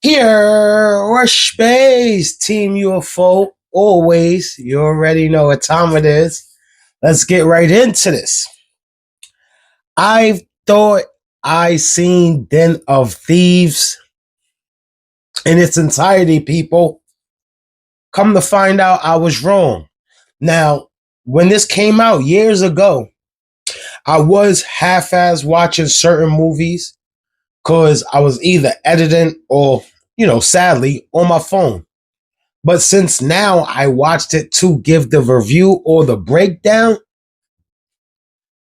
Here, Rush Space, Team UFO, always. You already know what time it is. Let's get right into this. I thought I seen Den of Thieves in its entirety, people. Come to find out, I was wrong. Now, when this came out years ago, I was half-ass watching certain movies because I was either editing or, sadly, on my phone. But since now I watched it to give the review or the breakdown,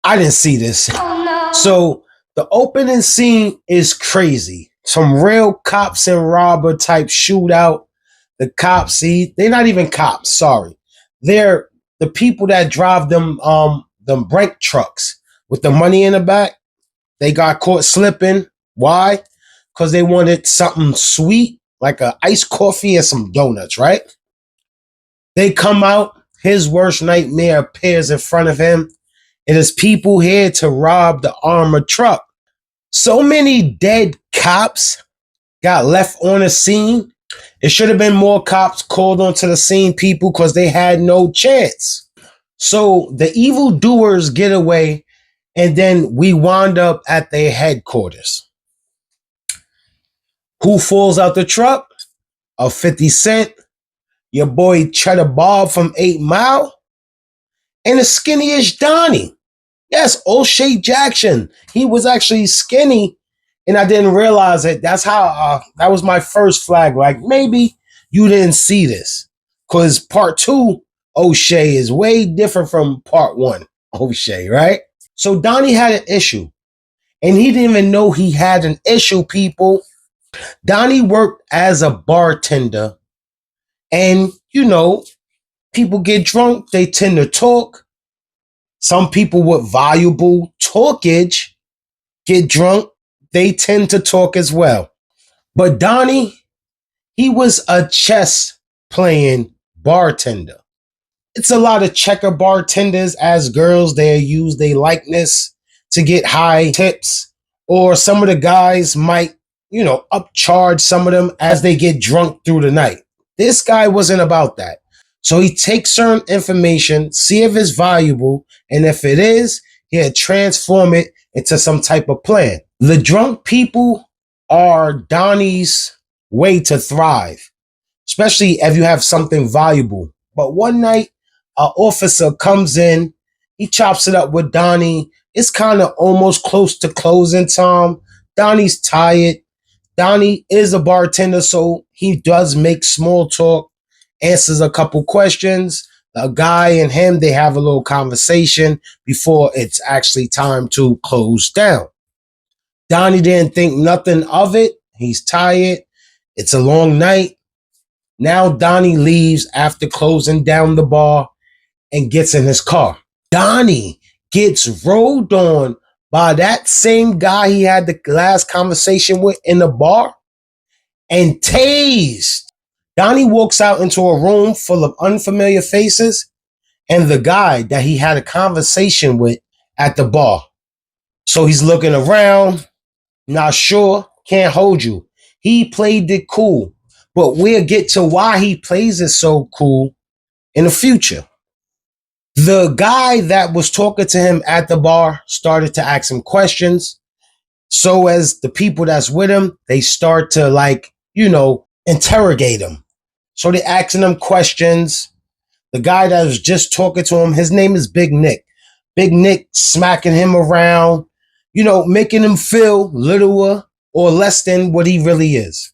I didn't see this. Oh, no. So the opening scene is crazy. Some real cops and robber type shootout. The cops, they're not even cops, sorry. They're the people that drive them brake trucks with the money in the back. They got caught slipping. Why? Because they wanted something sweet, like an iced coffee and some donuts, right? They come out. His worst nightmare appears in front of him. It is people here to rob the armored truck. So many dead cops got left on the scene. It should have been more cops called onto the scene, people, because they had no chance. So the evildoers get away, and then we wound up at their headquarters. Who falls out the truck? A 50 Cent, your boy Cheddar Bob from 8 Mile, and the skinny-ish Donnie. Yes, O'Shea Jackson. He was actually skinny, and I didn't realize it. That's how, that was my first flag. Like, maybe you didn't see this. Because part 2, O'Shea, is way different from part 1, O'Shea, right? So Donnie had an issue, and he didn't even know he had an issue, people. Donnie worked as a bartender, and, people get drunk, they tend to talk. Some people with valuable talkage get drunk, they tend to talk as well. But Donnie, he was a chess playing bartender. It's a lot of checker bartenders as girls. They use their likeness to get high tips, or some of the guys might, upcharge some of them as they get drunk through the night. This guy wasn't about that. So he takes certain information, see if it's valuable, and if it is, he'll transform it into some type of plan. The drunk people are Donnie's way to thrive, especially if you have something valuable. But one night, an officer comes in, he chops it up with Donnie. It's kind of almost close to closing time. Donnie's tired. Donnie is a bartender, so he does make small talk, answers a couple questions. The guy and him, they have a little conversation before it's actually time to close down. Donnie didn't think nothing of it. He's tired. It's a long night. Now Donnie leaves after closing down the bar and gets in his car. Donnie gets rolled on by that same guy he had the last conversation with in the bar and tased. Donnie walks out into a room full of unfamiliar faces and the guy that he had a conversation with at the bar. So he's looking around, not sure, can't hold you. He played it cool, but we'll get to why he plays it so cool in the future. The guy that was talking to him at the bar started to ask him questions. So as the people that's with him, they start to interrogate him. So they're asking him questions. The guy that was just talking to him, his name is Big Nick. Big Nick smacking him around, making him feel littler or less than what he really is.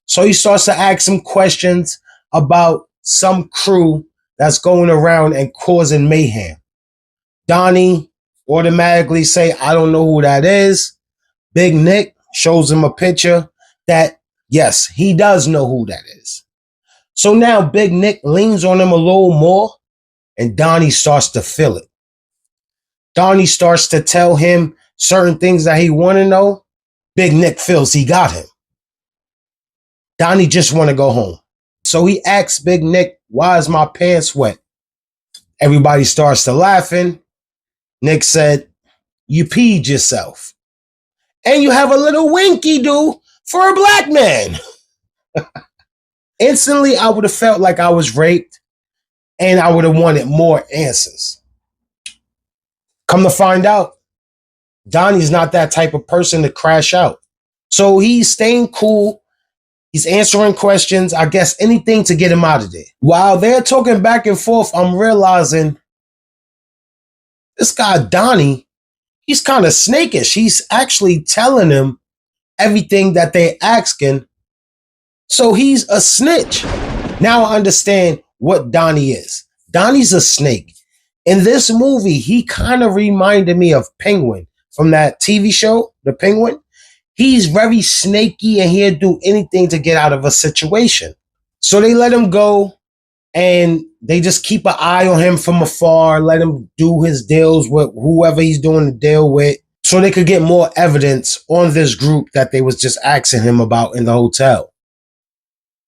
So he starts to ask him questions about some crew that's going around and causing mayhem. Donnie automatically say, I don't know who that is. Big Nick shows him a picture that, yes, he does know who that is. So now Big Nick leans on him a little more, and Donnie starts to feel it. Donnie starts to tell him certain things that he want to know. Big Nick feels he got him. Donnie just want to go home. So he asks Big Nick, why is my pants wet? Everybody starts to laughing. Nick said, you peed yourself. And you have a little winky do for a black man. Instantly, I would have felt like I was raped and I would have wanted more answers. Come to find out, Donnie's not that type of person to crash out. So he's staying cool. He's answering questions. I guess anything to get him out of there. While they're talking back and forth, I'm realizing this guy, Donnie, he's kind of snakish. He's actually telling him everything that they're asking. So he's a snitch. Now I understand what Donnie is. Donnie's a snake. In this movie, he kind of reminded me of Penguin from that TV show, The Penguin. He's very snaky and he'll do anything to get out of a situation. So they let him go and they just keep an eye on him from afar, let him do his deals with whoever he's doing the deal with, so they could get more evidence on this group that they was just asking him about in the hotel.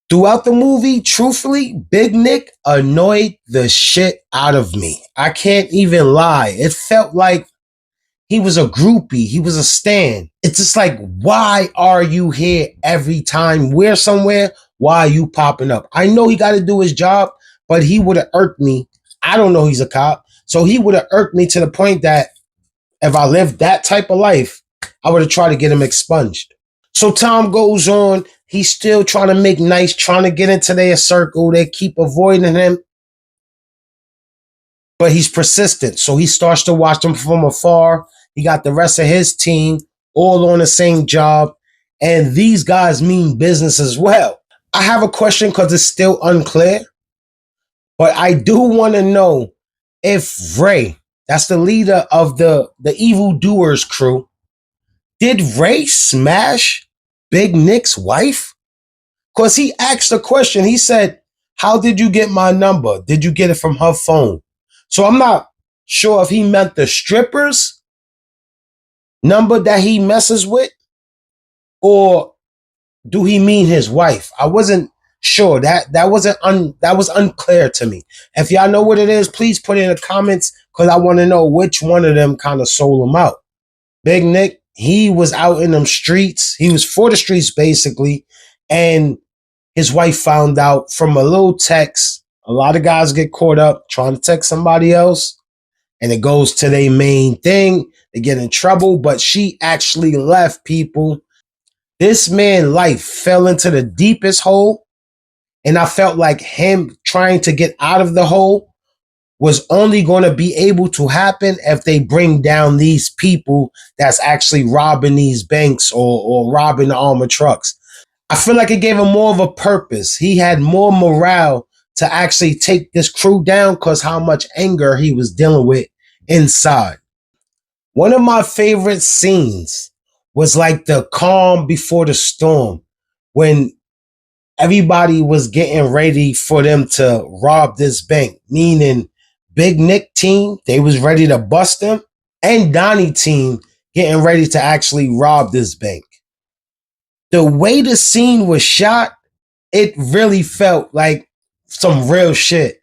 Throughout the movie, truthfully, Big Nick annoyed the shit out of me. I can't even lie. It felt like he was a groupie. He was a stan. It's just like, why are you here every time we're somewhere? Why are you popping up? I know he got to do his job, but he would have irked me. I don't know he's a cop. So he would have irked me to the point that if I lived that type of life, I would have tried to get him expunged. So time goes on. He's still trying to make nice, trying to get into their circle. They keep avoiding him. But he's persistent. So he starts to watch them from afar. He got the rest of his team all on the same job. And these guys mean business as well. I have a question because it's still unclear. But I do want to know if Ray, that's the leader of the evildoers crew, did Ray smash Big Nick's wife? Because he asked a question. He said, how did you get my number? Did you get it from her phone? So I'm not sure if he meant the stripper's number that he messes with, or do he mean his wife? I wasn't sure. That was unclear to me. If y'all know what it is, please put it in the comments because I want to know which one of them kind of sold him out. Big Nick, he was out in them streets. He was for the streets basically, and his wife found out from a little text. A lot of guys get caught up trying to text somebody else, and it goes to their main thing. They get in trouble, but she actually left, people. This man's life fell into the deepest hole, and I felt like him trying to get out of the hole was only going to be able to happen if they bring down these people that's actually robbing these banks or robbing the armored trucks. I feel like it gave him more of a purpose. He had more morale to actually take this crew down because how much anger he was dealing with inside. One of my favorite scenes was like the calm before the storm when everybody was getting ready for them to rob this bank, meaning Big Nick team, they was ready to bust him, and Donnie team getting ready to actually rob this bank. The way the scene was shot, it really felt like some real shit.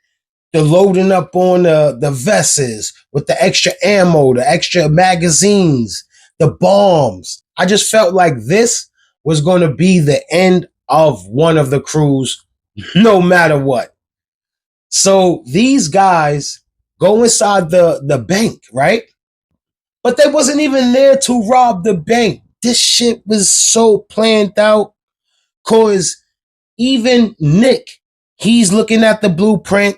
The loading up on the vests with the extra ammo, the extra magazines, the bombs. I just felt like this was going to be the end of one of the crews, no matter what. So these guys go inside the bank, right? But they wasn't even there to rob the bank. This shit was so planned out because even Nick, he's looking at the blueprint.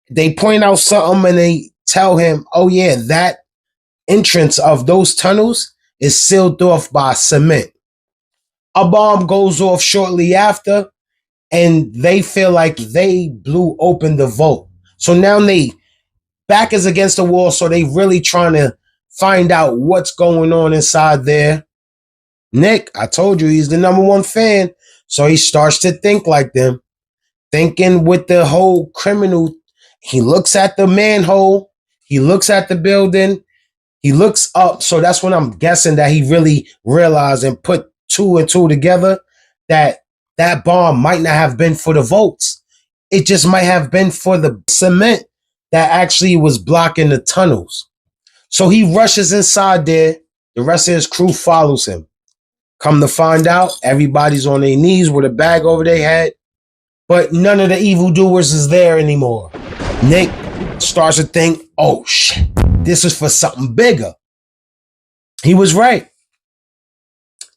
They point out something and they tell him, oh yeah, that entrance of those tunnels is sealed off by cement. A bomb goes off shortly after and they feel like they blew open the vault. So now they back is against the wall, so they really trying to find out what's going on inside there. Nick, I told you he's the number one fan, so he starts to think like them, thinking with the whole criminal. He looks at the manhole, he looks at the building, he looks up, so that's when I'm guessing that he really realized and put two and two together that that bomb might not have been for the votes. It just might have been for the cement that actually was blocking the tunnels. So he rushes inside there. The rest of his crew follows him. Come to find out, everybody's on their knees with a bag over their head, but none of the evildoers is there anymore. Nick starts to think, oh shit, this is for something bigger. He was right.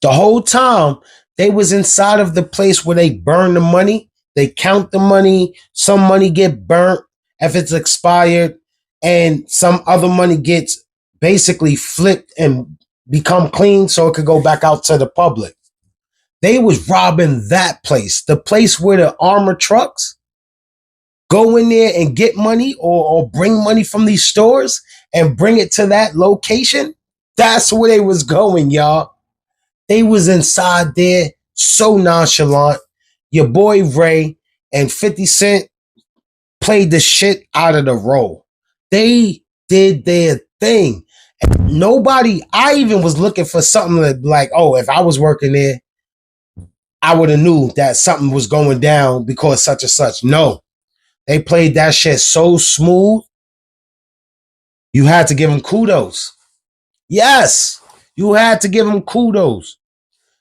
The whole time, they was inside of the place where they burn the money. They count the money. Some money get burnt if it's expired, and some other money gets basically flipped and become clean so it could go back out to the public. They was robbing that place, the place where the armored trucks go in there and get money or bring money from these stores and bring it to that location. That's where they was going, y'all. They was inside there so nonchalant. Your boy Ray and 50 Cent played the shit out of the role. They did their thing. And nobody, I even was looking for something like, oh, if I was working there, I would have knew that something was going down because such and such. No, they played that shit so smooth. You had to give them kudos. Yes, you had to give them kudos.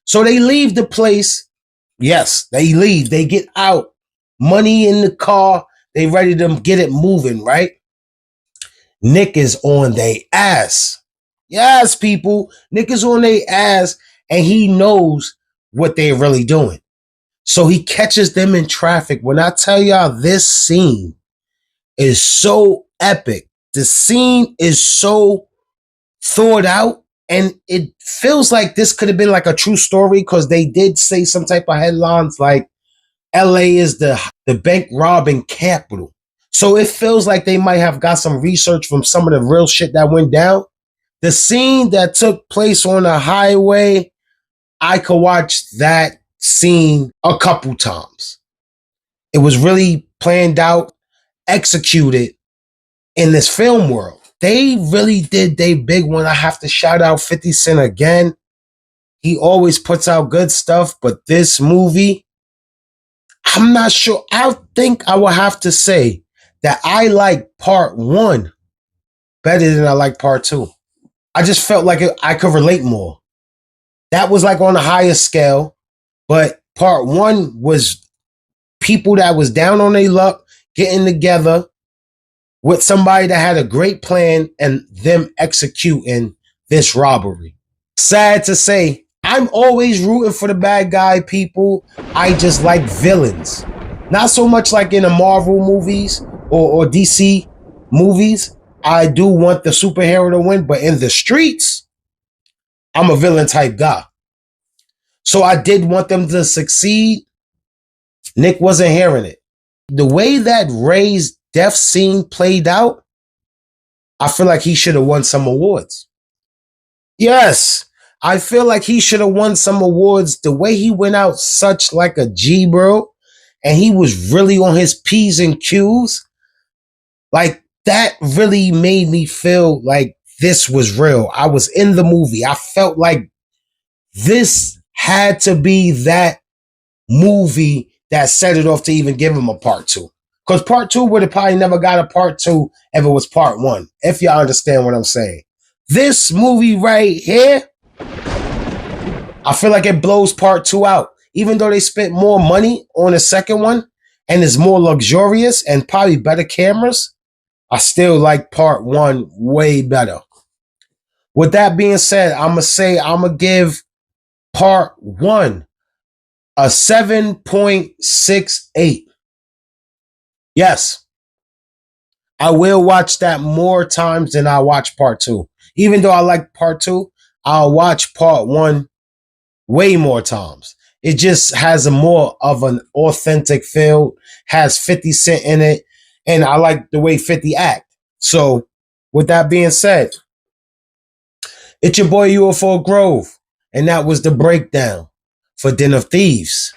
So they leave the place. Yes, they leave. They get out. Money in the car. They ready to get it moving, right? Nick is on their ass. Yes, people. Nick is on their ass, and he knows what they're really doing. So he catches them in traffic. When I tell y'all, this scene is so epic. The scene is so thought out, and it feels like this could have been like a true story because they did say some type of headlines like LA is the bank robbing capital. So it feels like they might have got some research from some of the real shit that went down. The scene that took place on the highway, I could watch that scene a couple times. It was really planned out, executed in this film world. They really did their big one. I have to shout out 50 Cent again. He always puts out good stuff, but this movie, I'm not sure. I think I will have to say that I like part one better than I like part two. I just felt like I could relate more. That was like on a higher scale, but part one was people that was down on their luck, getting together with somebody that had a great plan and them executing this robbery. Sad to say, I'm always rooting for the bad guy, people. I just like villains. Not so much like in the Marvel movies or DC movies. I do want the superhero to win, but in the streets, I'm a villain type guy. So I did want them to succeed. Nick wasn't hearing it. The way that Ray's death scene played out, I feel like he should have won some awards. Yes, I feel like he should have won some awards. The way he went out such like a G, bro, and he was really on his P's and Q's. Like, that really made me feel like this was real. I was in the movie. I felt like this had to be that movie that set it off to even give him a part two. Because part two would have probably never got a part two if it was part one, if y'all understand what I'm saying. This movie right here, I feel like it blows part two out. Even though they spent more money on the second one and is more luxurious and probably better cameras, I still like part one way better. With that being said, I'm going to give part one a 7.68. Yes, I will watch that more times than I watch part two. Even though I like part two, I'll watch part one way more times. It just has a more of an authentic feel, has 50 Cent in it, and I like the way 50 act. So, with that being said, it's your boy UFO Grove, and that was the breakdown for Den of Thieves.